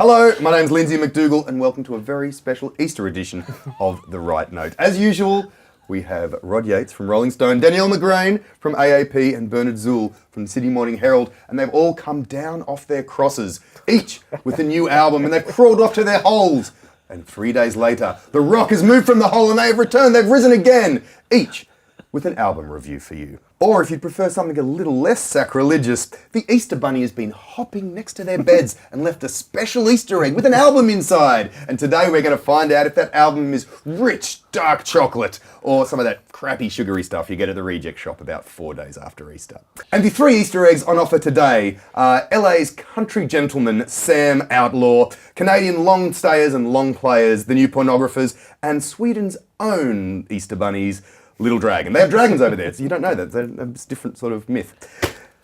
Hello, my name's Lindsay McDougall and welcome to a very special Easter edition of The Right Note. As usual, we have Rod Yates from Rolling Stone, Danielle McGrain from AAP and Bernard Zuel from the Sydney Morning Herald, and they've all come down off their crosses, each with a new album, and they've crawled off to their holes. And 3 days later, the rock has moved from the hole and they have returned, they've risen again, each with an album review for you. Or if you'd prefer something a little less sacrilegious, the Easter Bunny has been hopping next to their beds and left a special Easter egg with an album inside. And today we're going to find out if that album is rich, dark chocolate or some of that crappy sugary stuff you get at the reject shop about 4 days after Easter. And the three Easter eggs on offer today are LA's country gentleman Sam Outlaw, Canadian long stayers and long players, the new Pornographers, and Sweden's own Easter Bunnies, Little Dragon. They have dragons over there, so you don't know that. It's a different sort of myth.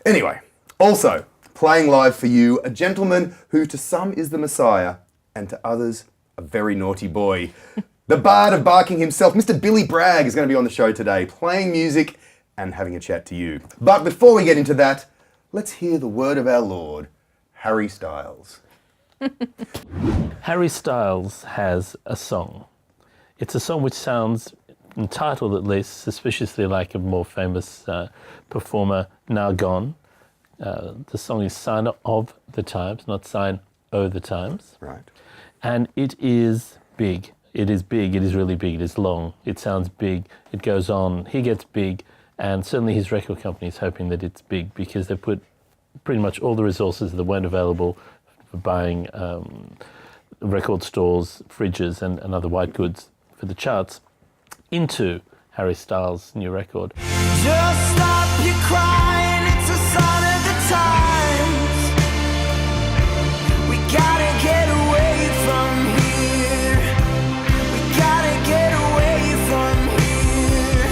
Anyway, also, playing live for you, a gentleman who to some is the Messiah, and to others, a very naughty boy. The Bard of Barking himself, Mr. Billy Bragg, is going to be on the show today, playing music and having a chat to you. But before we get into that, let's hear the word of our Lord, Harry Styles. Harry Styles has a song. It's a song which sounds, entitled at least, suspiciously like a more famous performer, now gone. The song is Sign of the Times, not Sign o' the Times. Right. And it is big. It is big. It is really big. It is long. It sounds big. It goes on. He gets big. And certainly his record company is hoping that it's big because they put pretty much all the resources that weren't available for buying record stores, fridges, and other white goods for the charts into Harry Styles' new record. Just stop your crying, it's a sign of the times. We gotta get away from here. We gotta get away from here.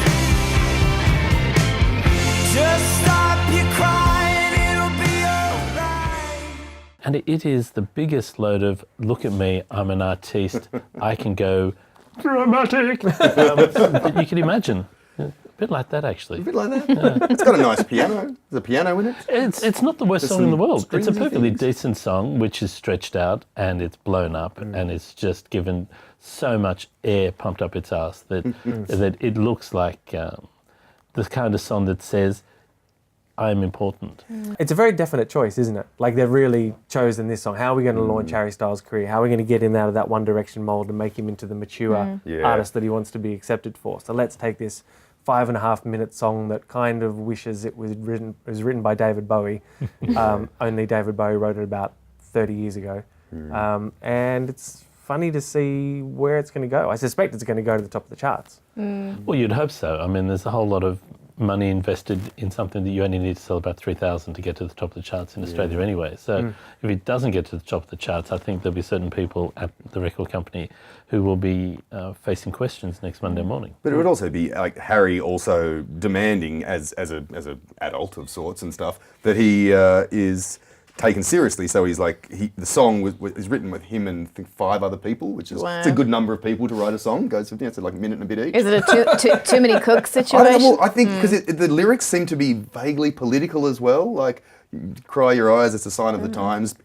Just stop your crying, it'll be alright. And it is the biggest load of, look at me, I'm an artiste, I can go dramatic, that you can imagine. A bit like that, actually. A bit like that? Yeah. It's got a nice piano. There's a piano in it. It's not the worst song in the world. It's a perfectly things. decent song, which is stretched out and it's blown up and it's just given so much air pumped up its ass that that it looks like the kind of song that says, I'm important. It's a very definite choice, isn't it? Like, they've really chosen this song. How are we going to launch Harry Styles' career? How are we going to get him out of that One Direction mold and make him into the mature artist that he wants to be accepted for? So let's take this 5.5-minute song that kind of wishes it was written by David Bowie. Only David Bowie wrote it about 30 years ago. And it's funny to see where it's going to go. I suspect it's going to go to the top of the charts. Well, you'd hope so. I mean, there's a whole lot of money invested in something that you only need to sell about 3,000 to get to the top of the charts in Australia anyway. So if it doesn't get to the top of the charts, I think there'll be certain people at the record company who will be facing questions next Monday morning. But it would also be like Harry also demanding as a adult of sorts and stuff that he is taken seriously. So he's like, the song is written with him and I think 5 other people, which is it's a good number of people to write a song. Goes to like a minute and a bit each. Is it a too many cooks I situation? don't know, well, I think because the lyrics seem to be vaguely political as well. Like, you cry your eyes, it's a sign of the times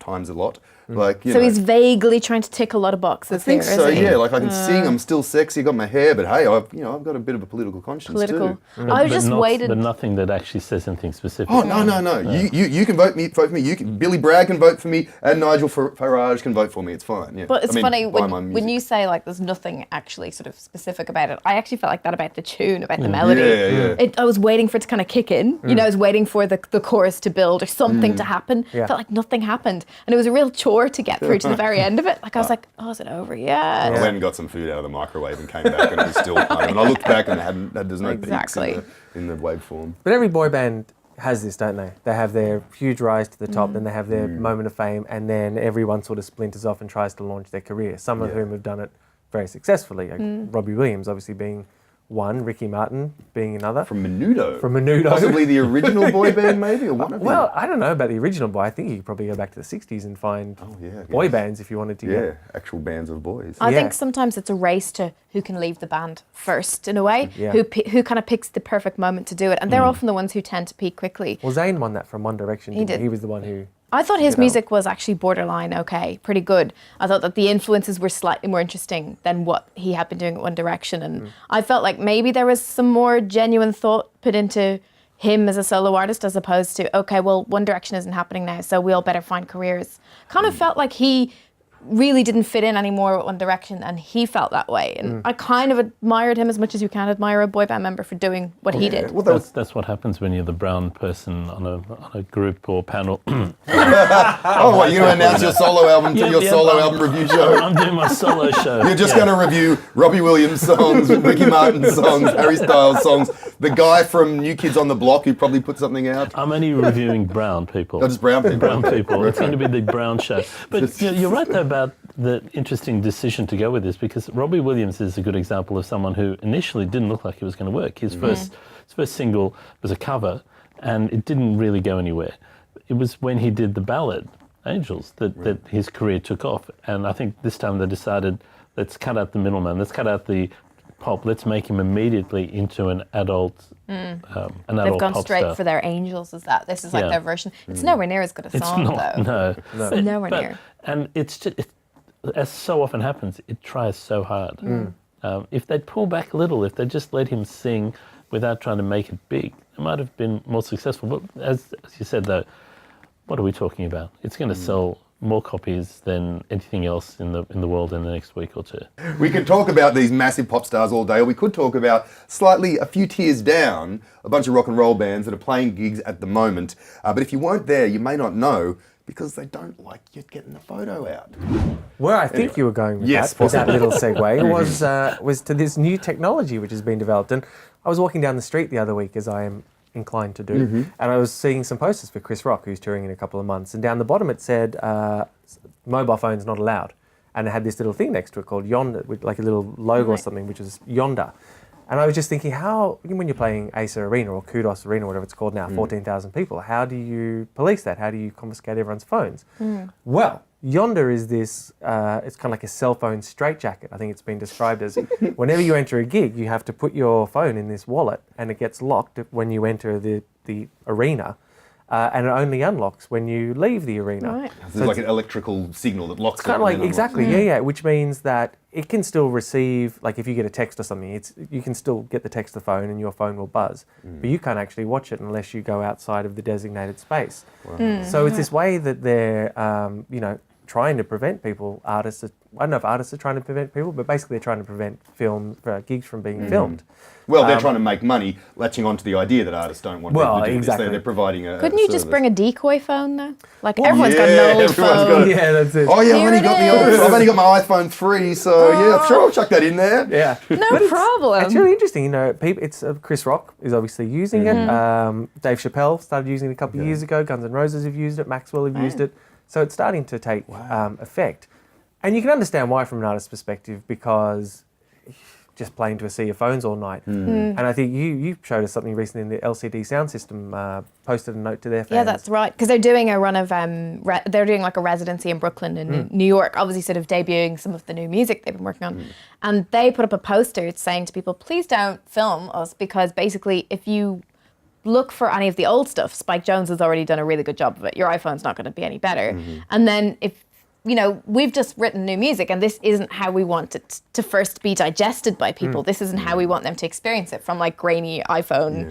a lot. Like, you So know. he's vaguely trying to tick a lot of boxes I think there, so, isn't he? yeah. Like, I can sing, I'm still sexy, got my hair, but hey, I've got a bit of a political conscience too. I was just waiting. But nothing that actually says anything specific. Oh, no. You can vote for me. You can, Billy Bragg can vote for me, and Nigel Farage can vote for me. It's fine. Yeah. But it's funny buy my when music. you say like there's nothing actually sort of specific about it. I actually felt like that about the tune, about the melody. Yeah. I was waiting for it to kind of kick in. You know, I was waiting for the chorus to build or something to happen. Yeah. Felt like nothing happened, and it was a real chore to get through to the very end of it. Like I was like, oh, is it over yet? I went and got some food out of the microwave and came back, and it was still fine. And I looked back, and there's no Exactly. peaks in the waveform. But every boy band has this, don't they? They have their huge rise to the top, then they have their moment of fame, and then everyone sort of splinters off and tries to launch their career. Some of whom have done it very successfully. Like Robbie Williams obviously being one, Ricky Martin being another. From Menudo. Possibly the original boy band, maybe, or one of them. Well, I don't know about the original boy. I think you could probably go back to the 60s and find boy bands if you wanted to. Yeah, actual bands of boys. I think sometimes it's a race to who can leave the band first, in a way, who kind of picks the perfect moment to do it. And they're often the ones who tend to peak quickly. Well, Zayn won that from One Direction. He did. He was the one who I thought his music was actually borderline okay, pretty good. I thought that the influences were slightly more interesting than what he had been doing at One Direction. And I felt like maybe there was some more genuine thought put into him as a solo artist as opposed to, okay, well, One Direction isn't happening now, so we all better find careers. Kind of felt like he really didn't fit in anymore with One Direction, and he felt that way. And I kind of admired him as much as you can admire a boy band member for doing what he did. Well, That's what happens when you're the brown person on a group or panel. oh, what, you're going to announce your solo album to your solo album review show? I'm doing my solo show. You're just going to review Robbie Williams songs, Ricky Martin songs, Harry Styles songs, the guy from New Kids on the Block who probably put something out. I'm only reviewing brown people. Oh, just brown people. Brown people. It's going to be the brown show. But you're right, though, about the interesting decision to go with this, because Robbie Williams is a good example of someone who initially didn't look like it was going to work. His first single was a cover, and it didn't really go anywhere. It was when he did the ballad, Angels, that his career took off. And I think this time they decided, let's cut out the middleman, let's cut out the pop, let's make him immediately into an adult They've adult gone straight star. for their Angels as that. This is like their version. It's nowhere near as good a It's song, not, though. no. It's nowhere near. And it's just, as so often happens, it tries so hard. If they'd pull back a little, if they just let him sing without trying to make it big, it might have been more successful. But as you said, though, what are we talking about? It's going to sell more copies than anything else in the world in the next week or two. We could talk about these massive pop stars all day, or we could talk about slightly a few tiers down, a bunch of rock and roll bands that are playing gigs at the moment. But if you weren't there, you may not know, because they don't like you getting the photo out. Where I think you were going with that little segue was to this new technology which has been developed. And I was walking down the street the other week, as I am inclined to do, and I was seeing some posters for Chris Rock, who's touring in a couple of months, and down the bottom it said mobile phones not allowed, and it had this little thing next to it called Yonder, with like a little logo or something, which was Yonder. And I was just thinking, how, when you're playing Acer Arena or Kudos Arena, whatever it's called now, 14,000 people, how do you police that? How do you confiscate everyone's phones? Well, Yonder is this, it's kind of like a cell phone straitjacket. I think it's been described as whenever you enter a gig, you have to put your phone in this wallet, and it gets locked when you enter the arena. And it only unlocks when you leave the arena. Right. So it's like an electrical signal that locks it. It's kind of like, exactly, yeah, which means that it can still receive, like if you get a text or something, you can still get the text to the phone and your phone will buzz, but you can't actually watch it unless you go outside of the designated space. Wow. So it's this way that they're, trying to prevent people, artists, I don't know if artists are trying to prevent people, but basically they're trying to prevent gigs from being filmed. Well, they're trying to make money, latching onto the idea that artists don't want people to do exactly. this. They're providing a Couldn't you service. just bring a decoy phone, though? Like, everyone's got an old phone. Yeah, that's it. Oh yeah, Here I've only got my iPhone 3, so yeah, sure, I'll chuck that in there. Yeah. No problem. It's really interesting, people. It's Chris Rock is obviously using it. Dave Chappelle started using it a couple of years ago. Guns N' Roses have used it. Maxwell have used it. So it's starting to take effect. And you can understand why from an artist's perspective, because just playing to a sea of phones all night. And I think you showed us something recently in the LCD sound system, posted a note to their fans. Yeah, that's right. Because they're doing a run of, they're doing like a residency in Brooklyn and New York, obviously sort of debuting some of the new music they've been working on. And they put up a poster saying to people, please don't film us, because basically if you look for any of the old stuff, Spike Jonze has already done a really good job of it. Your iPhone's not going to be any better. And then if, we've just written new music and this isn't how we want it to first be digested by people. This isn't how we want them to experience it, from like grainy iPhone,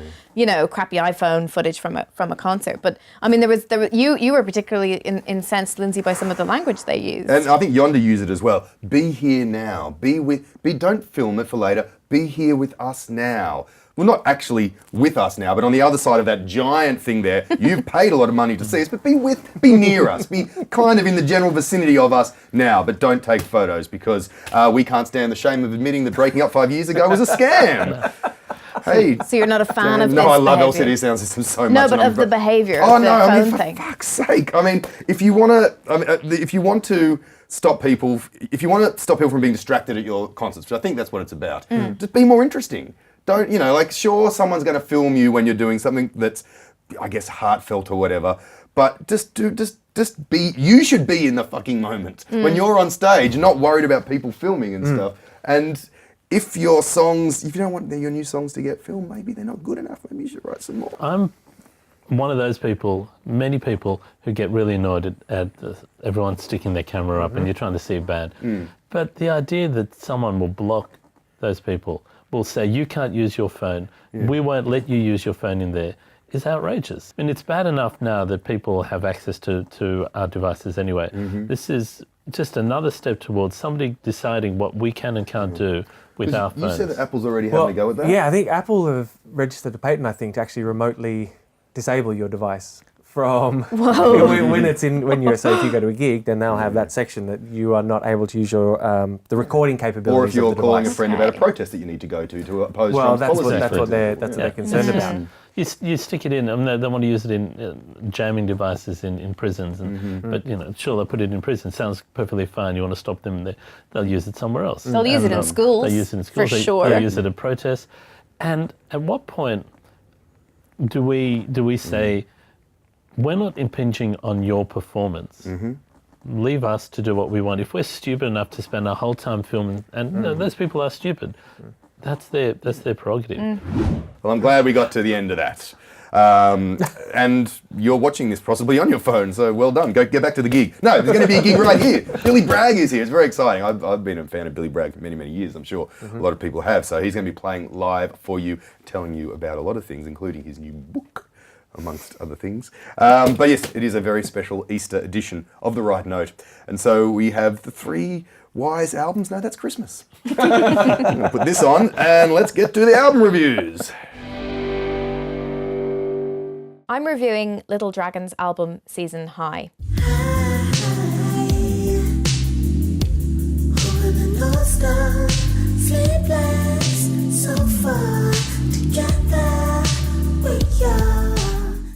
crappy iPhone footage from a concert. But I mean, there was you were particularly incensed, Lindsay, by some of the language they used. And I think Yonder used it as well. Be here now. Don't film it for later. Be here with us now. Well, not actually with us now, but on the other side of that giant thing there, you've paid a lot of money to see us, but be near us, be kind of in the general vicinity of us now, but don't take photos, because we can't stand the shame of admitting that breaking up 5 years ago was a scam. Hey. So you're not a fan of this No, I love behaviour. LCD sound systems so much. No, but of the behaviour Oh of the no, I mean, phone for thing. fuck's sake. I mean, if you want to stop people from being distracted at your concerts, which I think that's what it's about, just be more interesting. Don't, sure, someone's going to film you when you're doing something that's, I guess, heartfelt or whatever, but just be, you should be in the fucking moment. When you're on stage, not worried about people filming and stuff. And if you don't want your new songs to get filmed, maybe they're not good enough, maybe you should write some more. one of those people, many people who get really annoyed at everyone sticking their camera up and you're trying to see a band. But the idea that someone will block those people, will say, you can't use your phone, we won't let you use your phone in there, is outrageous. And it's bad enough now that people have access to our devices anyway. This is just another step towards somebody deciding what we can and can't do with our phones. You said that Apple's already having a go at that? Yeah, I think Apple have registered a patent, I think, to actually remotely disable your device from when it's in, when you're, so if you go to a gig, then they'll have that section that you are not able to use your the recording capabilities. Or if you're of the calling device. a friend about a protest that you need to go to oppose Well, Trump's that's policy. what they're concerned about. You stick it in, I mean, they want to use it in jamming devices in prisons, but sure, they'll put it in prison. Sounds perfectly fine. You want to stop them, they'll use it somewhere else. They'll use it in schools. They use it in schools. For sure. They'll use it at protests. And at what point do we say, we're not impinging on your performance? Leave us to do what we want. If we're stupid enough to spend our whole time filming, and those people are stupid, that's their prerogative. Well, I'm glad we got to the end of that. And you're watching this possibly on your phone, so well done. Go get back to the gig. No, there's going to be a gig right here. Billy Bragg is here. It's very exciting. I've been a fan of Billy Bragg for many, many years. I'm sure a lot of people have. So he's going to be playing live for you, telling you about a lot of things, including his new book, amongst other things. But yes, it is a very special Easter edition of The Right Note. And so we have the 3 Wise albums. No, that's Christmas. I'm going to put this on and let's get to the album reviews. I'm reviewing Little Dragon's album, Season High.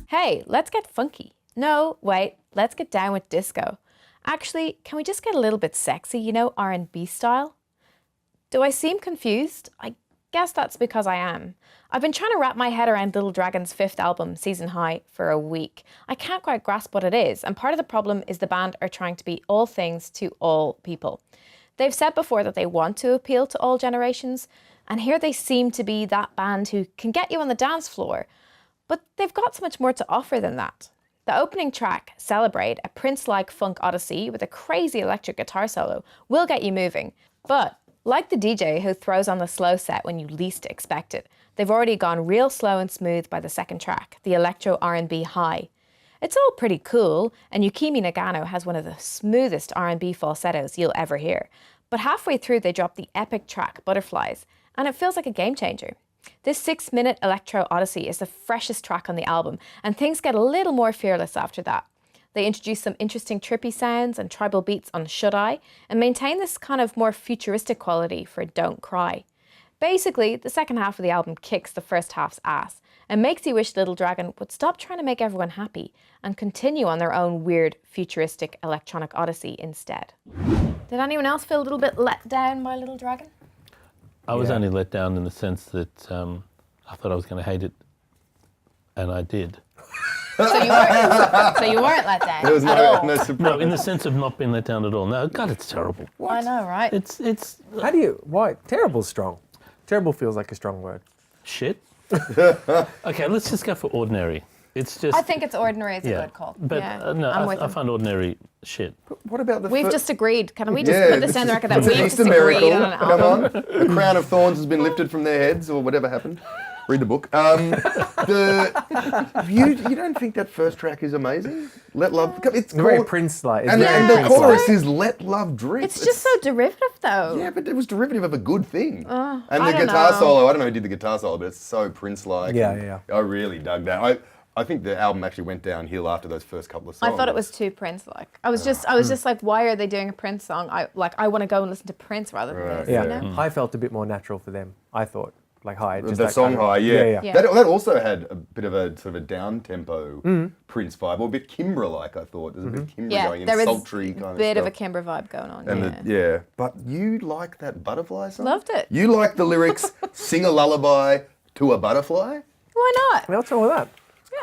Hey, let's get funky. No, wait, let's get down with disco. Actually, can we just get a little bit sexy, R&B style? Do I seem confused? I guess that's because I am. I've been trying to wrap my head around Little Dragon's 5th album, Season High, for a week. I can't quite grasp what it is, and part of the problem is the band are trying to be all things to all people. They've said before that they want to appeal to all generations, and here they seem to be that band who can get you on the dance floor, but they've got so much more to offer than that. The opening track, Celebrate, a Prince-like funk odyssey with a crazy electric guitar solo, will get you moving. But, like the DJ who throws on the slow set when you least expect it, they've already gone real slow and smooth by the second track, the electro R&B High. It's all pretty cool, and Yukimi Nagano has one of the smoothest R&B falsettos you'll ever hear. But halfway through they drop the epic track, Butterflies, and it feels like a game changer. This 6-minute electro odyssey is the freshest track on the album, and things get a little more fearless after that. They introduce some interesting trippy sounds and tribal beats on Should I, and maintain this kind of more futuristic quality for Don't Cry. Basically, the second half of the album kicks the first half's ass, and makes you wish Little Dragon would stop trying to make everyone happy, and continue on their own weird, futuristic electronic odyssey instead. Did anyone else feel a little bit let down by Little Dragon? I was only let down in the sense that I thought I was going to hate it, and I did. So you weren't let down There was at all? no surprise. No, in the sense of not being let down at all. No, God, it's terrible. I know, right? It's How do you, why? Terrible's strong. Terrible feels like a strong word. shit. Okay, let's just go for ordinary. It's just. I think it's ordinary is a good call. But I'm I with him. find ordinary shit. What about the We've just agreed. Can we just Yeah, put this on the record that it's an we've Easter just agreed miracle. on an Come album? on. A crown of thorns has been lifted from their heads, or whatever happened. Read the book. You don't think that first track is amazing? Let Love... It's Very called, Prince-like. and, very and the Prince-like. chorus is Let Love Drip. It's just so derivative, though. Yeah, but it was derivative of a good thing. And I the don't guitar know. solo, I don't know who did the guitar solo, but it's so Prince-like. Yeah, and yeah. I really dug that. I think the album actually went downhill after those first couple of songs. I thought it was too Prince-like. I was just like, why are they doing a Prince song? I want to go and listen to Prince rather than this. Yeah, You know? High felt a bit more natural for them, I thought. Like High. Just The that song kind of- High, yeah. Yeah. That also had a bit of a sort of a down-tempo Prince vibe, or a bit Kimbra-like, I thought. There's a bit of Kimbra Yeah, going in, there was sultry a kind of bit of a stuff. Kimber vibe going on. And Yeah. but you like that Butterfly song? Loved it. You like the lyrics, sing a lullaby to a butterfly? Why not? What's wrong with that?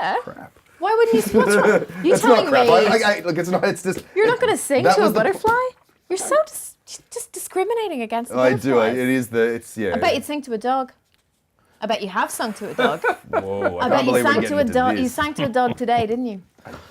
Yeah. Crap. Why wouldn't you? What's wrong? You It's not telling crap. me Look, it's not. It's just. you're not going to sing That to a was the po- butterfly? You're so just discriminating against the I do. butterflies. It is the. It's yeah. I bet you'd sing to a dog. I bet you have sung to a dog. Whoa, I I bet can't you believe we're sang getting to a into dog. You this. sang to a dog today, didn't you?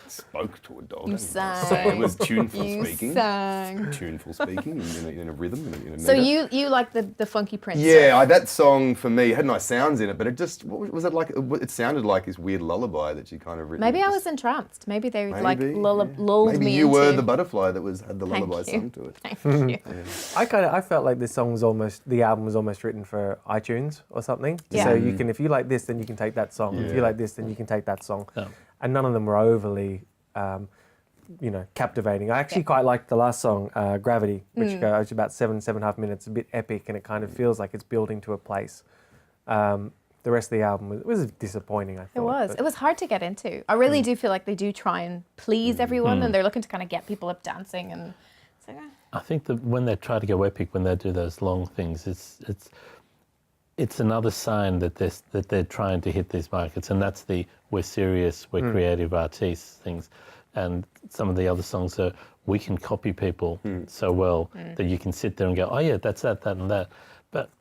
Spoke to a dog. You It sang. was tuneful You speaking. sang. Tuneful speaking in a rhythm, in a meter. So you like the funky Prince? Yeah, that song for me had nice sounds in it, but it just, what was it like? It sounded like this weird lullabby that she kind of written. Maybe I Just- was entranced. Maybe they like Maybe, lulled Maybe me you were into- the butterfly that had the Thank lullaby you. sung to it. Thank you. I felt like this song was the album was almost written for iTunes or something. Yeah. So you can, if you like this, then you can take that song. If you Yeah. like this, then you can take that song. Yeah. And none of them were overly, captivating. I actually quite liked the last song, Gravity, which goes about 7.5 minutes, a bit epic, and it kind of feels like it's building to a place. The rest of the album was disappointing, I thought. It was. but- It was hard to get into. I really do feel like they do try and please everyone, and they're looking to kind of get people up dancing. And it's like, I think that when they try to go epic, when they do those long things, it's another sign that they're trying to hit these markets, and that's the we're serious, we're creative artists things. And some of the other songs are we can copy people so well that you can sit there and go, oh yeah, that's that, and that. But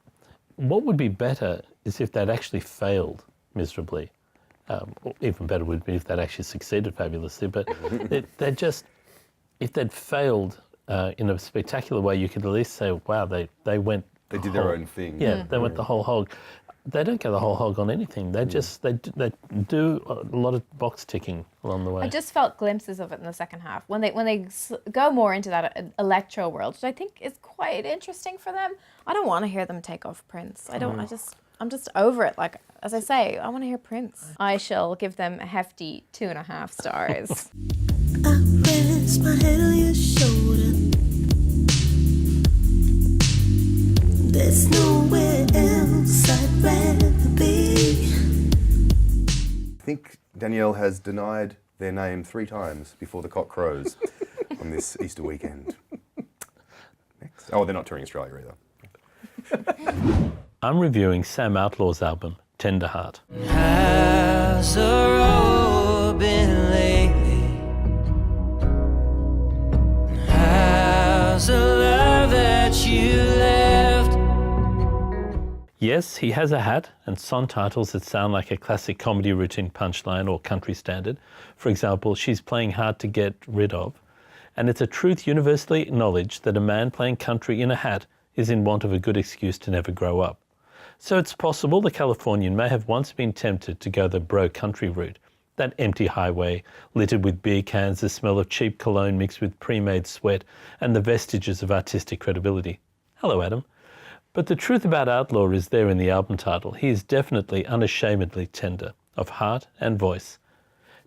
what would be better is if they'd actually failed miserably. Or even better would be if they'd actually succeeded fabulously. But they just, if they'd failed in a spectacular way, you could at least say, wow, they went. They did their own thing. Yeah, they went the whole hog. They don't go the whole hog on anything. They just they do a lot of box ticking along the way. I just felt glimpses of it in the second half when they go more into that electro world, which I think is quite interesting for them. I don't want to hear them take off Prince. I don't. I'm just over it. Like as I say, I want to hear Prince. I shall give them a hefty 2.5 stars. I rest my head on your shoulder. There's nowhere else I'd rather be. I think Danielle has denied their name 3 times before the cock crows on this Easter weekend. Next. Oh, they're not touring Australia either. I'm reviewing Sam Outlaw's album, Tender Heart. How's the road been lately? How's the love that you left? Yes, he has a hat and song titles that sound like a classic comedy routine punchline or country standard. For example, She's Playing Hard to Get Rid Of. And it's a truth universally acknowledged that a man playing country in a hat is in want of a good excuse to never grow up. So it's possible the Californian may have once been tempted to go the bro country route, that empty highway littered with beer cans, the smell of cheap cologne mixed with pre-made sweat, and the vestiges of artistic credibility. Hello, Adam. But the truth about Outlaw is there in the album title. He is definitely unashamedly tender, of heart and voice.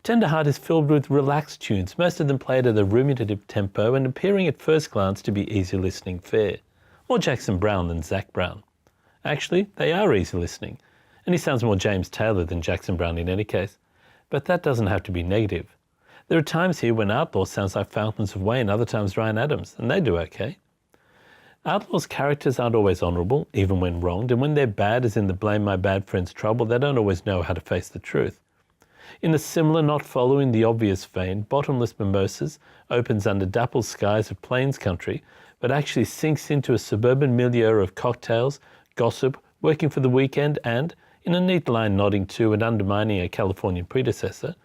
Tender Heart is filled with relaxed tunes, most of them played at a ruminative tempo and appearing at first glance to be easy listening fare. More Jackson Browne than Zac Brown. Actually, they are easy listening, and he sounds more James Taylor than Jackson Browne in any case. But that doesn't have to be negative. There are times here when Outlaw sounds like Fountains of Wayne, other times Ryan Adams, and they do okay. Outlaw's characters aren't always honourable, even when wronged, and when they're bad, as in the blame my bad friend's trouble, they don't always know how to face the truth. In a similar, not following the obvious vein, Bottomless Mimosas opens under dappled skies of plains country, but actually sinks into a suburban milieu of cocktails, gossip, working for the weekend, and, in a neat line nodding to and undermining a Californian predecessor,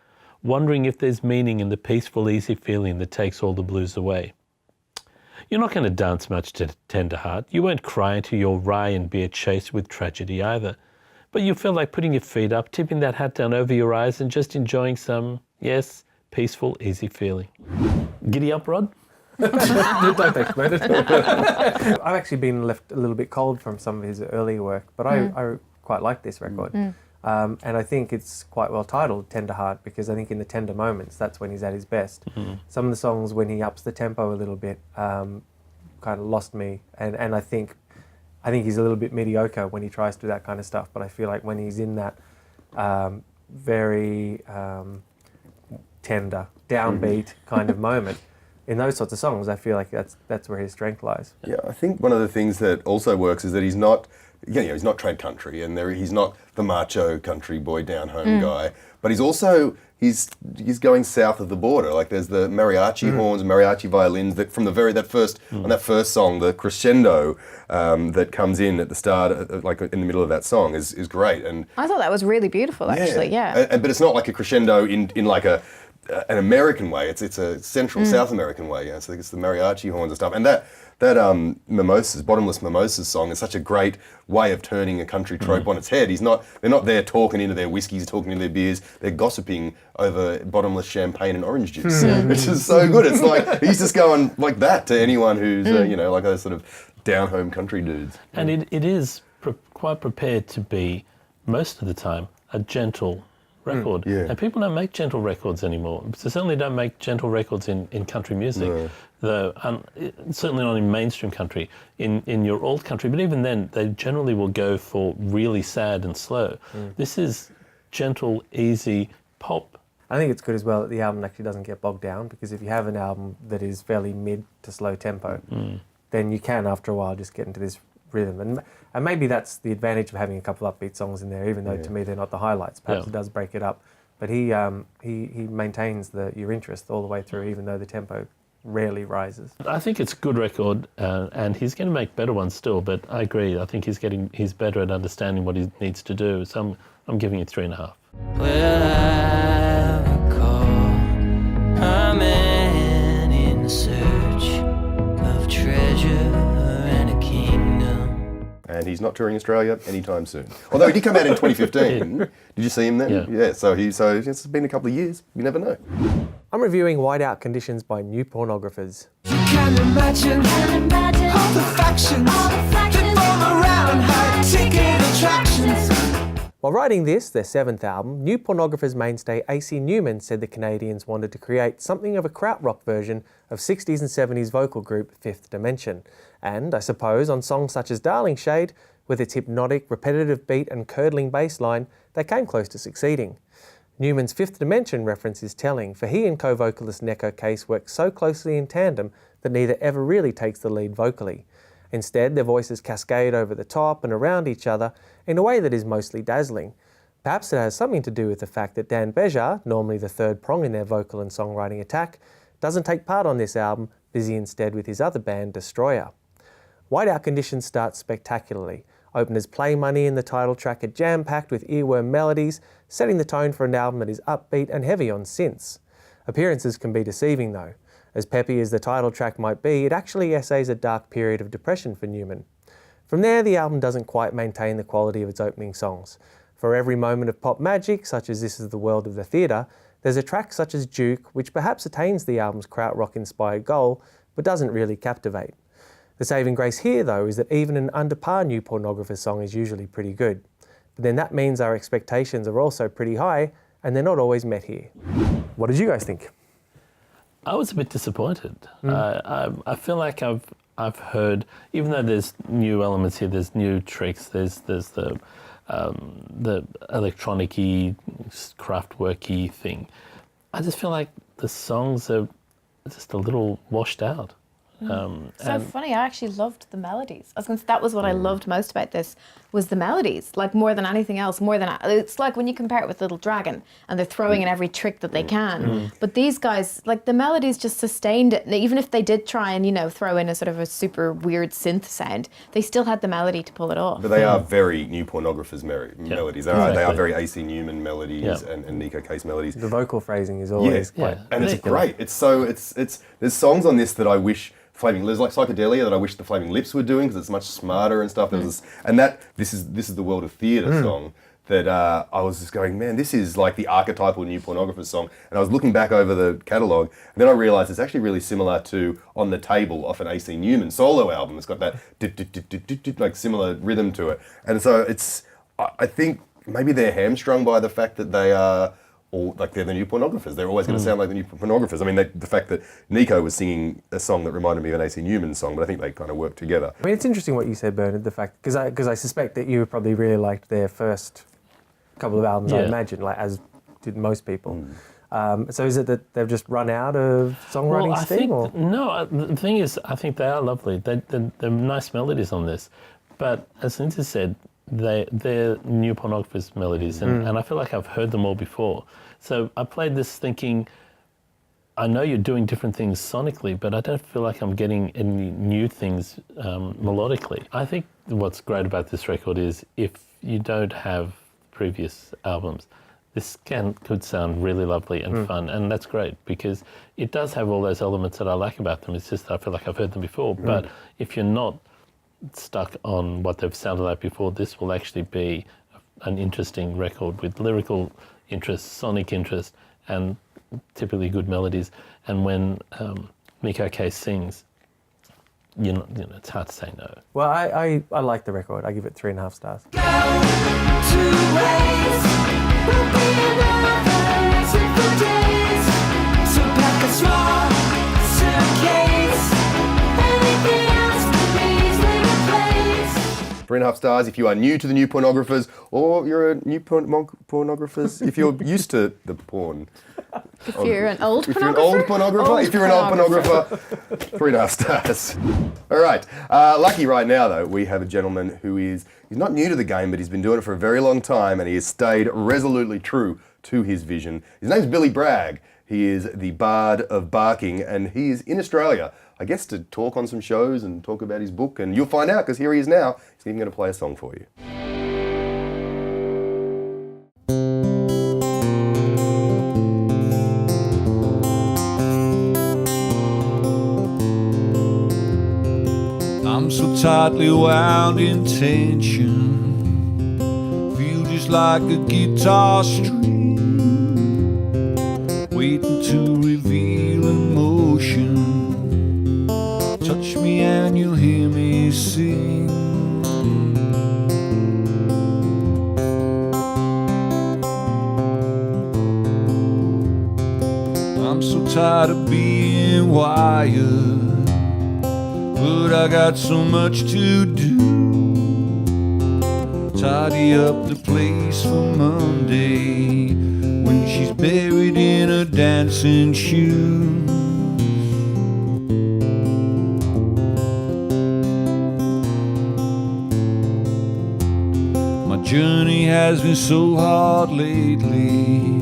wondering if there's meaning in the peaceful, easy feeling that takes all the blues away. You're not going to dance much to Tender Heart. You won't cry into your rye and beer chased with tragedy either. But you feel like putting your feet up, tipping that hat down over your eyes and just enjoying some, yes, peaceful, easy feeling. Giddy up, Rod? Don't explain it. I've actually been left a little bit cold from some of his earlier work, but I quite like this record. And I think it's quite well titled, Tender Heart, because I think in the tender moments, that's when he's at his best. Some of the songs, when he ups the tempo a little bit, kind of lost me. And I think he's a little bit mediocre when he tries to do that kind of stuff, but I feel like when he's in that very tender, downbeat kind of moment, in those sorts of songs, I feel like that's where his strength lies. Yeah, I think one of the things that also works is that he's not he's not trad country, and he's not the macho country boy down home guy, but he's also he's going south of the border. Like there's the mariachi horns, mariachi violins that from on that first song, the crescendo that comes in at the start, like in the middle of that song, is great. And I thought that was really beautiful, actually. Yeah. But it's not like a crescendo in like an American way. It's a Central South American way. So it's the mariachi horns and stuff. And that Mimosas, Bottomless Mimosas song is such a great way of turning a country trope on its head. They're not there talking into their whiskeys, talking into their beers. They're gossiping over bottomless champagne and orange juice, which is so good. It's like he's just going like that to anyone who's like those sort of down home country dudes. And it is quite prepared to be most of the time a gentle record. And people don't make gentle records anymore. They certainly don't make gentle records in country music. Certainly not in mainstream country. In your old country, but even then, they generally will go for really sad and slow. This is gentle, easy pop. I think it's good as well that the album actually doesn't get bogged down, because if you have an album that is fairly mid to slow tempo, then you can, after a while, just get into this rhythm. And maybe that's the advantage of having a couple of upbeat songs in there, even though to me they're not the highlights. Perhaps it does break it up. But he maintains your interest all the way through, even though the tempo rarely rises. I think it's a good record, and he's going to make better ones still, but I agree. I think he's better at understanding what he needs to do. So I'm giving it 3.5. Well, I recall a man in search of treasure and a kingdom. And he's not touring Australia anytime soon. Although he did come out in 2015. Did you see him then? Yeah. So it's been a couple of years. You never know. I'm reviewing Whiteout Conditions by New Pornographers. You can imagine all the factions that form around high-ticket attractions. While writing this, their 7th album, New Pornographers mainstay AC Newman said the Canadians wanted to create something of a krautrock version of 60s and 70s vocal group Fifth Dimension. And, I suppose, on songs such as Darling Shade, with its hypnotic, repetitive beat and curdling bass line, they came close to succeeding. Newman's Fifth Dimension reference is telling, for he and co-vocalist Neko Case work so closely in tandem that neither ever really takes the lead vocally. Instead, their voices cascade over the top and around each other in a way that is mostly dazzling. Perhaps it has something to do with the fact that Dan Bejar, normally the third prong in their vocal and songwriting attack, doesn't take part on this album, busy instead with his other band, Destroyer. Whiteout Conditions starts spectacularly. Openers Play Money in the title track are jam-packed with earworm melodies, setting the tone for an album that is upbeat and heavy on synths. Appearances can be deceiving though. As peppy as the title track might be, it actually essays a dark period of depression for Newman. From there, the album doesn't quite maintain the quality of its opening songs. For every moment of pop magic, such as This Is the World of the Theatre, there's a track such as Duke, which perhaps attains the album's krautrock-inspired goal, but doesn't really captivate. The saving grace here, though, is that even an under-par New Pornographer song is usually pretty good. But then that means our expectations are also pretty high, and they're not always met here. What did you guys think? I was a bit disappointed. I feel like I've heard, even though there's new elements here, there's new tricks, there's the electronic-y, craftworky thing. I just feel like the songs are just a little washed out. So funny, I actually loved the melodies. I was going to say, that was what I loved most about this, was the melodies, like more than anything else, it's like when you compare it with Little Dragon, and they're throwing in every trick that they can. But these guys, like the melodies just sustained it. And even if they did try and, throw in a sort of a super weird synth sound, they still had the melody to pull it off. But they are very New Pornographers melodies. They exactly. are very AC Newman melodies and Neko Case melodies. The vocal phrasing is always quite and it's particular. great. There's songs on this that I wish there's like Psychedelia that I wish the Flaming Lips were doing, because it's much smarter and stuff. This is the World of Theatre song that I was just going, man, this is like the archetypal New Pornographer song. And I was looking back over the catalogue, and then I realised it's actually really similar to On the Table off an AC Newman solo album. It's got that like similar rhythm to it. And so I think maybe they're hamstrung by the fact that they are they're the New Pornographers. They're always going to sound like the New Pornographers. I mean, the fact that Neko was singing a song that reminded me of an AC Newman song, but I think they kind of work together. I mean, it's interesting what you said, Bernard, the fact, because I suspect that you probably really liked their first couple of albums, I imagine, like as did most people. So is it that they've just run out of songwriting steam? No, the thing is, I think they are lovely. They're nice melodies on this. But as Lindsay said, they're new Pornographers melodies, and I feel like I've heard them all before. So I played this thinking, I know you're doing different things sonically, but I don't feel like I'm getting any new things melodically. I think what's great about this record is if you don't have previous albums, this could sound really lovely and fun, and that's great because it does have all those elements that I like about them. It's just that I feel like I've heard them before, but if you're not stuck on what they've sounded like before, this will actually be an interesting record with lyrical interest, sonic interest, and typically good melodies. And when Miko K sings, you know, it's hard to say no. Well, I like the record. I give it 3.5 stars. Three and a half stars if you are new to the new pornographers, or you're a new pornographers if you're used to the porn. If you're an old If you're an old pornographer, if you're an old pornographer, 3.5 stars. All right. Lucky right now, though, we have a gentleman who he's not new to the game, but he's been doing it for a very long time, and he has stayed resolutely true to his vision. His name's Billy Bragg. He is the Bard of Barking, and he is in Australia, I guess, to talk on some shows and talk about his book, and you'll find out, because here he is now. He's even going to play a song for you. I'm so tightly wound in tension, feel just like a guitar string, waiting to reveal emotion. Touch me and you'll hear me sing. I'm so tired of being wired, but I got so much to do. Tidy up the place for Monday, when she's buried in her dancing shoes. My journey has been so hard lately,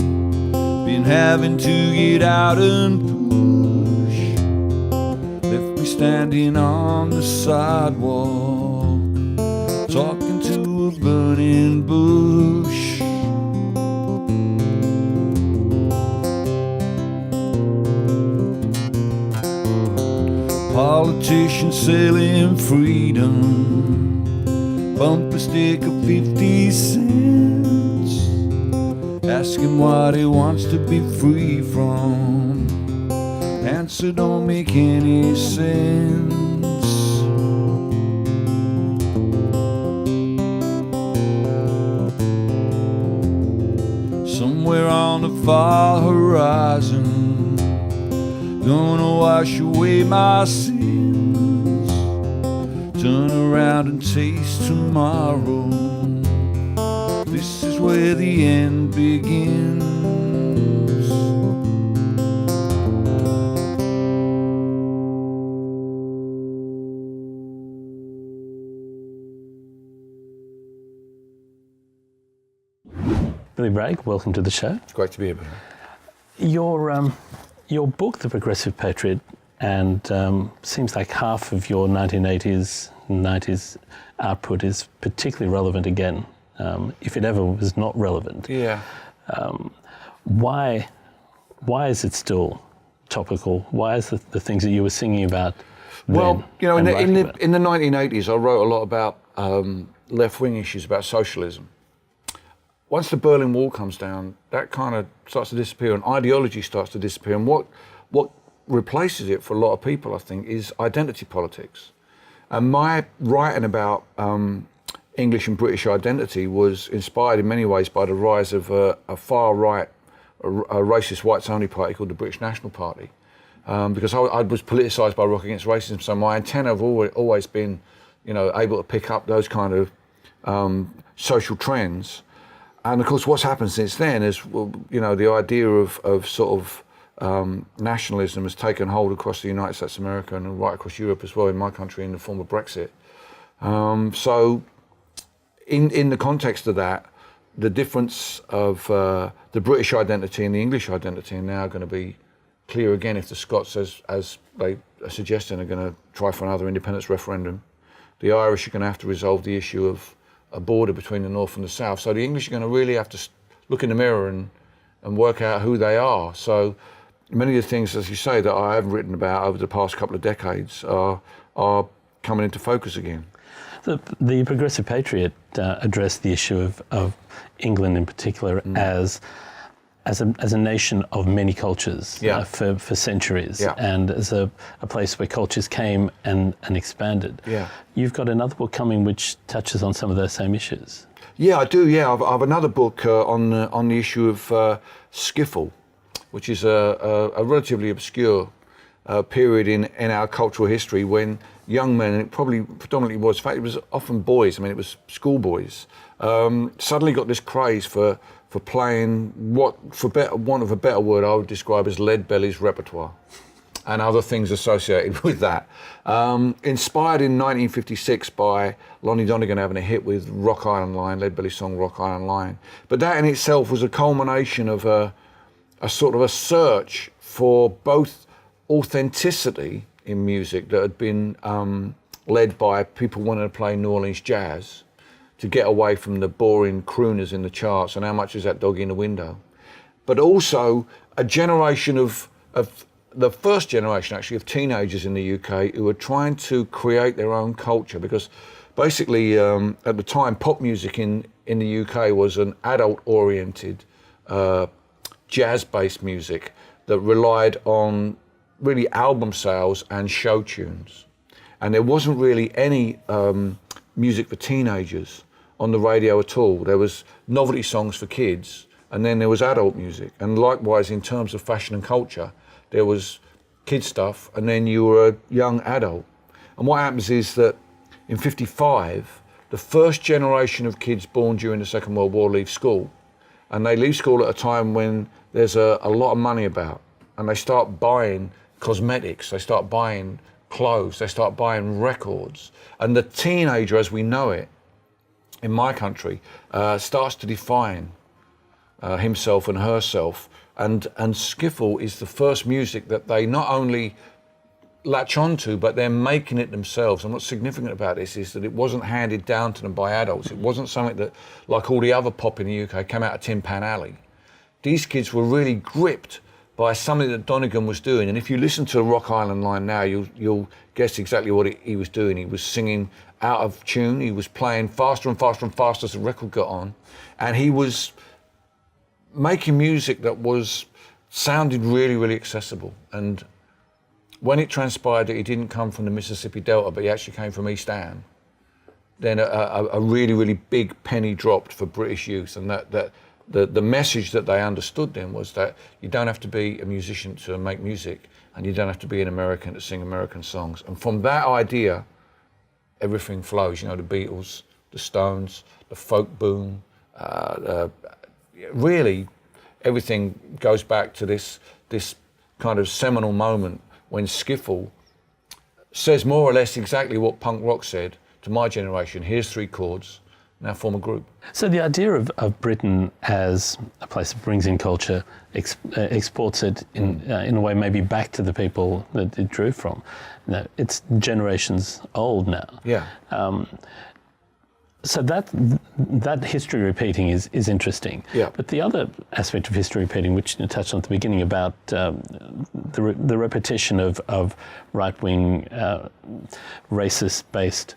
been having to get out and push. Left me standing on the sidewalk, talking to a burning bush. Politicians selling freedom, bumper sticker 50 cents, asking what he wants to be free from. Answer don't make any sense. Somewhere on the far horizon, gonna wash away my sins, turn around and taste tomorrow. This is where the end begins. Billy Bragg, welcome to the show. It's great to be here. Your book, The Progressive Patriot, and seems like half of your 1980s, 90s output is particularly relevant again, if it ever was not relevant. Yeah. Why is it still topical? Why is the things that you were singing about Well, then you know, in and the writing about? 1980s, I wrote a lot about left-wing issues about socialism. Once the Berlin Wall comes down, that kind of starts to disappear, and ideology starts to disappear. And what replaces it for a lot of people, I think, is identity politics. And my writing about English and British identity was inspired in many ways by the rise of a far-right, a racist whites-only party called the British National Party. Because I was politicised by Rock Against Racism, so my antenna have always been, you know, able to pick up those kind of social trends. And of course, what's happened since then is, well, you know, the idea of sort of nationalism has taken hold across the United States of America and right across Europe as well, in my country, in the form of Brexit. So in the context of that, the difference of the British identity and the English identity are now going to be clear again if the Scots, as they are suggesting, are going to try for another independence referendum. The Irish are going to have to resolve the issue of a border between the North and the South. So the English are going to really have to look in the mirror and work out who they are. So many of the things, as you say, that I have written about over the past couple of decades are coming into focus again. The Progressive Patriot addressed the issue of England in particular as a nation of many cultures for centuries, and as a place where cultures came and expanded. Yeah. You've got another book coming which touches on some of those same issues. Yeah, I do. Yeah, I've another book on the issue of skiffle, which is a relatively obscure period in our cultural history when young men, and it probably predominantly was, in fact, it was often boys, I mean, it was schoolboys, suddenly got this craze for playing what, for want of a better word, I would describe as Leadbelly's repertoire and other things associated with that. Inspired in 1956 by Lonnie Donegan having a hit with Rock Island Line, Leadbelly's song Rock Island Line. But that in itself was a culmination of a sort of a search for both authenticity in music that had been led by people wanting to play New Orleans jazz to get away from the boring crooners in the charts and how much is that dog in the window. But also a generation of the first generation actually of teenagers in the UK who were trying to create their own culture, because basically at the time pop music in the UK was an adult oriented jazz-based music that relied on really album sales and show tunes. And there wasn't really any music for teenagers on the radio at all. There was novelty songs for kids, and then there was adult music. And likewise, in terms of fashion and culture, there was kid stuff, and then you were a young adult. And what happens is that in 55, the first generation of kids born during the Second World War leave school. And they leave school at a time when there's a lot of money about. And they start buying cosmetics, they start buying clothes, they start buying records. And the teenager, as we know it, in my country, starts to define himself and herself. And skiffle is the first music that they not only latch onto, but they're making it themselves. And what's significant about this is that it wasn't handed down to them by adults. It wasn't something that, like all the other pop in the UK, came out of Tin Pan Alley. These kids were really gripped by something that Donegan was doing. And if you listen to Rock Island Line now, you'll guess exactly what he was doing. He was singing out of tune. He was playing faster and faster and faster as the record got on. And he was making music that sounded really, really accessible. And when it transpired that he didn't come from the Mississippi Delta, but he actually came from East Ann, then a really, really big penny dropped for British youth. And that the message that they understood then was that you don't have to be a musician to make music, and you don't have to be an American to sing American songs. And from that idea, everything flows. You know, the Beatles, the Stones, the folk boom, really everything goes back to this kind of seminal moment when skiffle says more or less exactly what punk rock said to my generation. Here's 3 chords, now form a group. So the idea of Britain as a place that brings in culture, exports it in a way maybe back to the people that it drew from. Now, it's generations old now. Yeah. So that history repeating is interesting. Yeah. But the other aspect of history repeating, which you touched on at the beginning about the repetition of right-wing, racist-based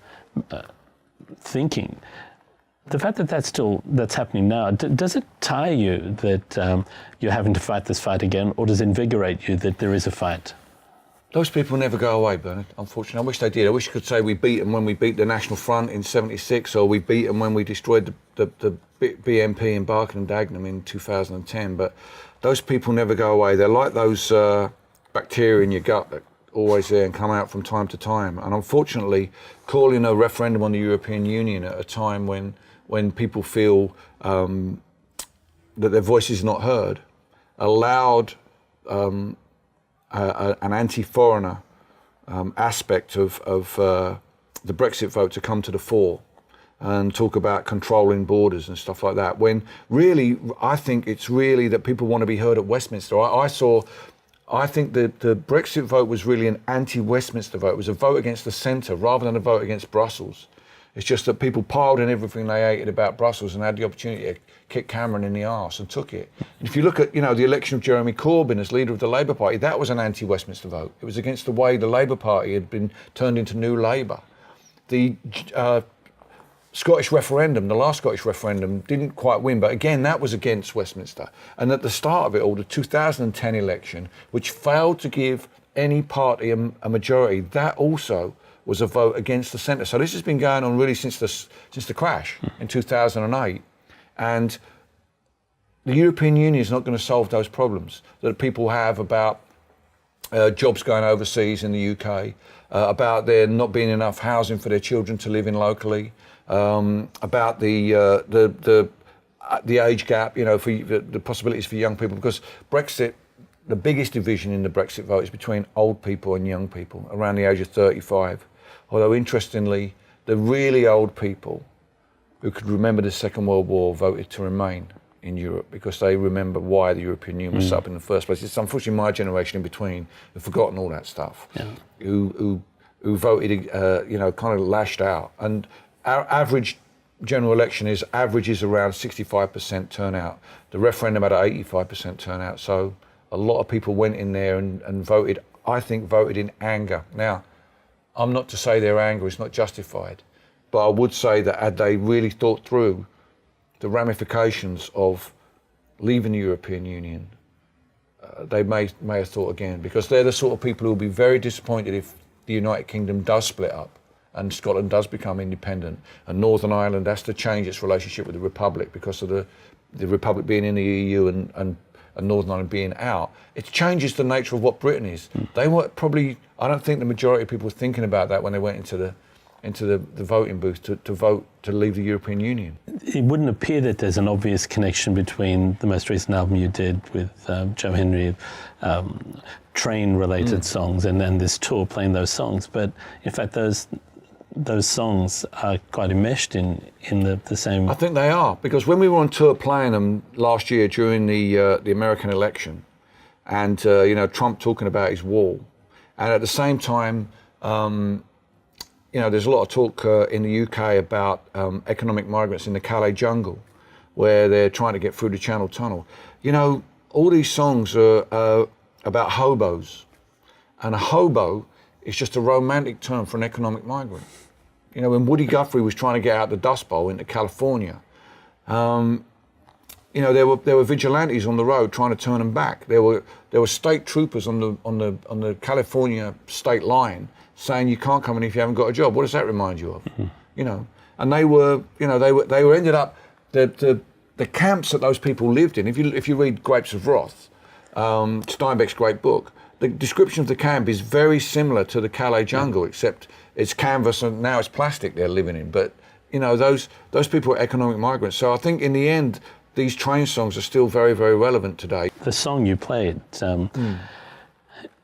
thinking, the fact that that's happening now, does it tire you that you're having to fight this fight again, or does it invigorate you that there is a fight? Those people never go away, Bernard, unfortunately. I wish they did. I wish I could say we beat them when we beat the National Front in 76, or we beat them when we destroyed the BNP in Barking and Dagenham in 2010, but those people never go away. They're like those bacteria in your gut that are always there and come out from time to time. And unfortunately, calling a referendum on the European Union at a time when people feel that their voice is not heard, allowed an anti-foreigner aspect of the Brexit vote to come to the fore and talk about controlling borders and stuff like that, when really, I think it's really that people want to be heard at Westminster. I think that the Brexit vote was really an anti-Westminster vote. It was a vote against the centre rather than a vote against Brussels. It's just that people piled in everything they hated about Brussels and had the opportunity to kick Cameron in the arse and took it. And if you look at, the election of Jeremy Corbyn as leader of the Labour Party, that was an anti-Westminster vote. It was against the way the Labour Party had been turned into New Labour. The Scottish referendum, the last Scottish referendum, didn't quite win, but again, that was against Westminster. And at the start of it all, the 2010 election, which failed to give any party a majority, that also was a vote against the centre. So this has been going on really since the crash in 2008. And the European Union is not going to solve those problems that people have about jobs going overseas in the UK, about there not being enough housing for their children to live in locally, about the age gap, for the possibilities for young people. Because Brexit, the biggest division in the Brexit vote is between old people and young people around the age of 35. Although interestingly, the really old people who could remember the Second World War voted to remain in Europe because they remember why the European Union was set up in the first place. It's unfortunately my generation in between who've forgotten all that stuff, who voted, kind of lashed out. And our average general election averages around 65% turnout. The referendum had an 85% turnout. So a lot of people went in there and voted, I think voted in anger. Now, I'm not to say their anger is not justified, but I would say that had they really thought through the ramifications of leaving the European Union, they may have thought again, because they're the sort of people who will be very disappointed if the United Kingdom does split up and Scotland does become independent and Northern Ireland has to change its relationship with the Republic because of the Republic being in the EU and Northern Ireland being out. It changes the nature of what Britain is. They were probably, I don't think the majority of people were thinking about that when they went into the voting booth to vote to leave the European Union. It wouldn't appear that there's an obvious connection between the most recent album you did with Joe Henry, train-related songs, and then this tour playing those songs. But in fact, those songs are quite enmeshed in the same. I think they are, because when we were on tour playing them last year during the American election, and Trump talking about his wall, and at the same time, there's a lot of talk in the UK about economic migrants in the Calais jungle, where they're trying to get through the Channel Tunnel. All these songs are about hobos, and a hobo is just a romantic term for an economic migrant. When Woody Guthrie was trying to get out the Dust Bowl into California, there were vigilantes on the road trying to turn them back. There were state troopers on the California state line saying you can't come in if you haven't got a job. What does that remind you of? And they were ended up the camps that those people lived in. If you read Grapes of Wrath, Steinbeck's great book, the description of the camp is very similar to the Calais jungle, except it's canvas and now it's plastic they're living in. But those people are economic migrants. So I think in the end, these train songs are still very, very relevant today. The song you played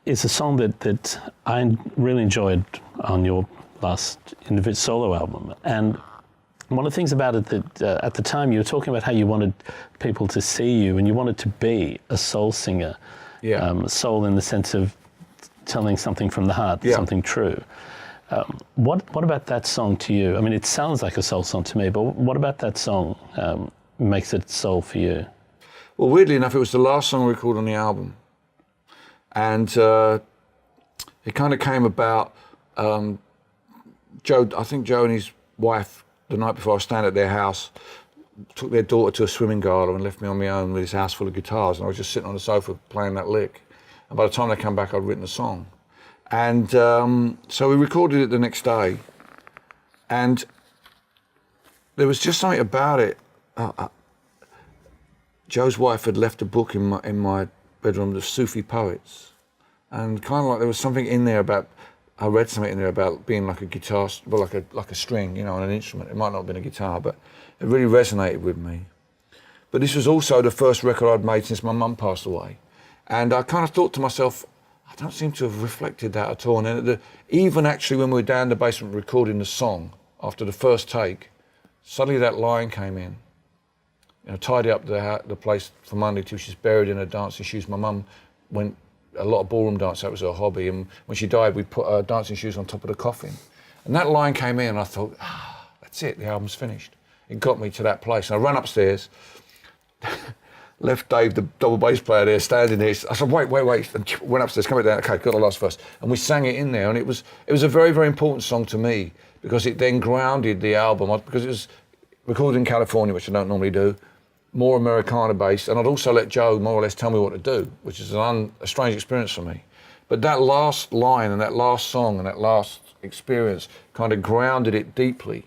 is a song that I really enjoyed on your last individual solo album. And one of the things about it that at the time you were talking about how you wanted people to see you and you wanted to be a soul singer. Soul in the sense of telling something from the heart, something true. What about that song to you? I mean, it sounds like a soul song to me, but what about that song makes it soul for you? Well, weirdly enough, it was the last song we recorded on the album. And it kind of came about, Joe and his wife, the night before I was staying at their house, took their daughter to a swimming gala and left me on my own with this house full of guitars, and I was just sitting on the sofa playing that lick. And by the time they came back, I'd written a song. And so we recorded it the next day, and there was just something about it. Joe's wife had left a book in my bedroom, the Sufi poets, and kind of like there was something in there about, I read something in there about being like a guitar, well, like a string, on an instrument. It might not have been a guitar, but it really resonated with me. But this was also the first record I'd made since my mum passed away. And I kind of thought to myself, I don't seem to have reflected that at all. And even actually when we were down in the basement recording the song, after the first take, suddenly that line came in. You know, tidy up the place for Monday till she's buried in her dancing shoes. My mum went a lot of ballroom dance, that was her hobby, and when she died we put her dancing shoes on top of the coffin. And that line came in and I thought, that's it, the album's finished. It got me to that place. And I ran upstairs, left Dave, the double bass player there, standing there. I said, wait, and went upstairs, come back down, okay, got the last verse. And we sang it in there, and it was a very, very important song to me, because it then grounded the album, because it was recorded in California, which I don't normally do, more Americana based, and I'd also let Joe more or less tell me what to do, which is a strange experience for me. But that last line and that last song and that last experience kind of grounded it deeply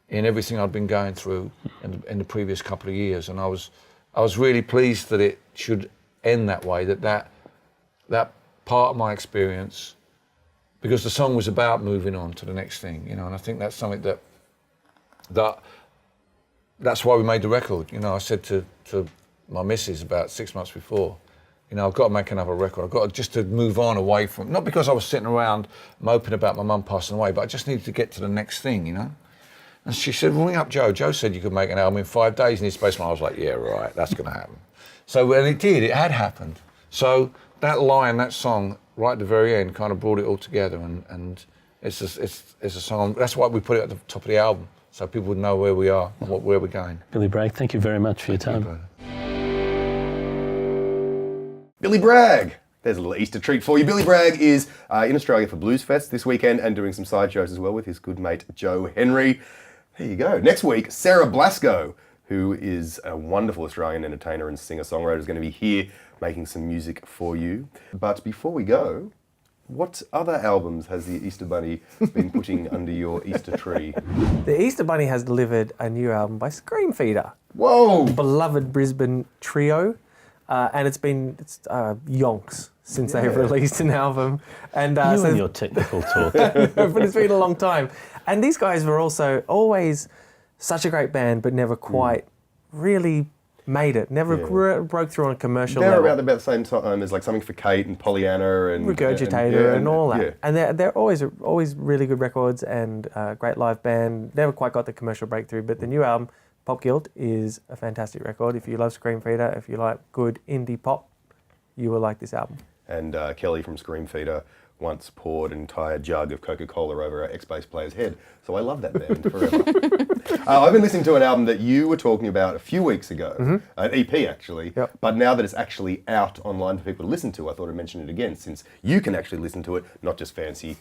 in everything I'd been going through in the previous couple of years, and I was really pleased that it should end that way, that part of my experience, because the song was about moving on to the next thing, you know, and I think that's something that's why we made the record. You know, I said to my missus about 6 months before, you know, I've got to make another record. I've got to move on away from, not because I was sitting around moping about my mum passing away, but I just needed to get to the next thing, you know? And she said, ring up Joe. Joe said you could make an album in 5 days in his basement. I was like, yeah, right, that's going to happen. So, and it did, it had happened. So that line, that song, right at the very end, kind of brought it all together, and it's a song, that's why we put it at the top of the album, so people would know where we are and where we're going. Billy Bragg, thank you very much for your time. Billy Bragg. There's a little Easter treat for you. Billy Bragg is in Australia for Blues Fest this weekend and doing some side shows as well with his good mate Joe Henry. There you go. Next week, Sarah Blasco, who is a wonderful Australian entertainer and singer-songwriter, is going to be here making some music for you. But before we go, what other albums has the Easter Bunny been putting under your Easter tree? The Easter Bunny has delivered a new album by Scream Feeder. Whoa! Beloved Brisbane trio. And it's yonks since they've released an album. And and your technical talk. but it's been a long time. And these guys were also always such a great band, but never quite really made it. Never broke through on a commercial level. They're about the same time as like Something for Kate and Pollyanna and Regurgitator and all that. Yeah. And they're always really good records and great live band. Never quite got the commercial breakthrough, but the new album, Pop Guilt, is a fantastic record. If you love Scream Feeder, if you like good indie pop, you will like this album. And Kelly from Scream Feeder once poured an entire jug of Coca-Cola over our ex-bass player's head. So I love that band forever. I've been listening to an album that you were talking about a few weeks ago, an EP actually, but now that it's actually out online for people to listen to, I thought I'd mention it again, since you can actually listen to it, not just fancy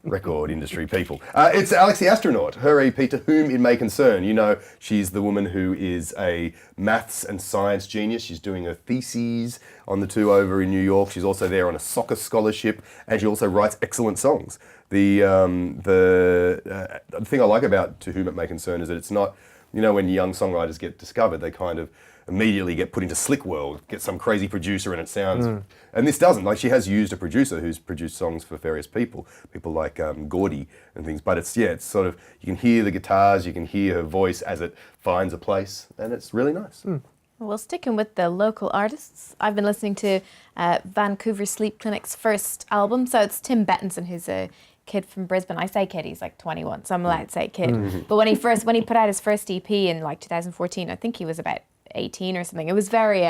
record industry people. It's Alex the Astronaut, her EP To Whom It May Concern. You know, she's the woman who is a maths and science genius. She's doing her theses on the 2 over in New York. She's also there on a soccer scholarship, and she also writes excellent songs. The thing I like about To Whom It May Concern is that it's not, you know, when young songwriters get discovered, they kind of immediately get put into Slick World, get some crazy producer, and it sounds... And this doesn't. Like, she has used a producer who's produced songs for various people like Gordy and things, but it's sort of, you can hear the guitars, you can hear her voice as it finds a place, and it's really nice. Well, sticking with the local artists, I've been listening to Vancouver Sleep Clinic's first album. So it's Tim Bettinson, who's a kid from Brisbane. I say kid, he's like 21, so I'm allowed to say kid. But when he put out his first EP in like 2014, I think he was about 18 or something. It was very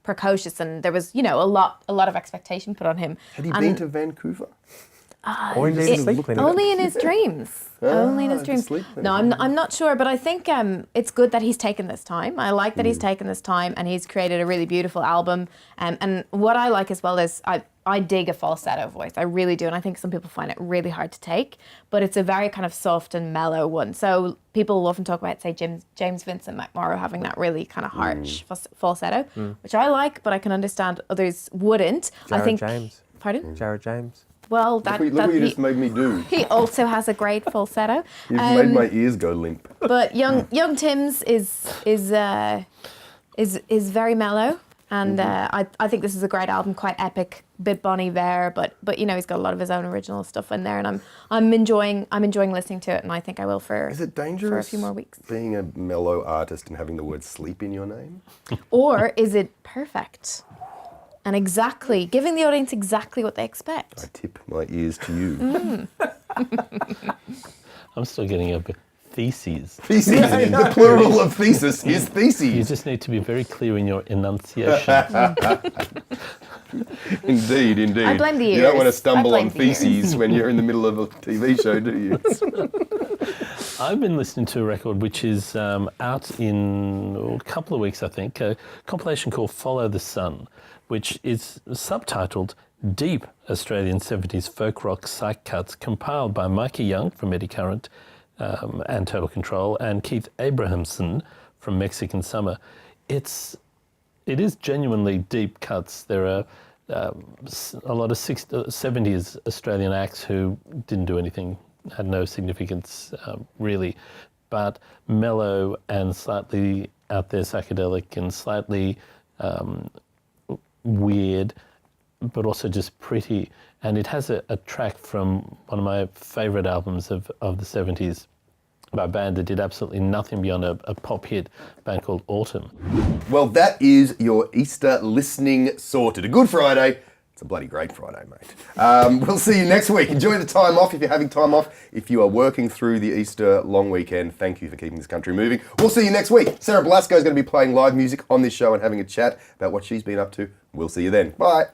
precocious, and there was, you know, a lot of expectation put on him. Had he been to Vancouver? Or indeed a sleep clinic. Only in his dreams. Only in his dreams. No, I'm not sure, but I think it's good that he's taken this time. I like that he's taken this time, and he's created a really beautiful album. And what I like as well is I dig a falsetto voice. I really do, and I think some people find it really hard to take, but it's a very kind of soft and mellow one. So people will often talk about, say, James Vincent McMorrow having that really kind of harsh falsetto, which I like, but I can understand others wouldn't. James. Pardon? Jared James. Well, Look what you just made me do. He also has a great falsetto. You've made my ears go limp. But young Tim's is very mellow, and I think this is a great album, quite epic, bit Bon Iver, but you know, he's got a lot of his own original stuff in there, and I'm enjoying listening to it, and I think I will for Is it dangerous for a few more weeks. being a mellow artist and having the word sleep in your name? Or is it perfect? and giving the audience exactly what they expect. I tip my ears to you. I'm still getting a bit theses. Theses. The plural of thesis is You theses. just need to be very clear in your enunciation. Indeed, indeed. I blame the You don't want to ears. stumble I on blame the ears. theses when you're in the middle of a TV show, do you? I've been listening to a record which is out in a couple of weeks, I think, a compilation called Follow the Sun, which is subtitled Deep Australian 70s Folk Rock Psych Cuts, compiled by Mikey Young from Eddie Current and Total Control, and Keith Abrahamson from Mexican Summer. It is genuinely deep cuts. There are a lot of 70s Australian acts who didn't do anything, had no significance really, but mellow and slightly out there psychedelic and slightly weird, but also just pretty. And it has a track from one of my favourite albums of the 70s by a band that did absolutely nothing beyond a pop hit, a band called Autumn. Well, that is your Easter listening sorted. A good Friday. It's a bloody great Friday, mate. We'll see you next week. Enjoy the time off if you're having time off. If you are working through the Easter long weekend, thank you for keeping this country moving. We'll see you next week. Sarah Blasco is going to be playing live music on this show and having a chat about what she's been up to. We'll see you then. Bye.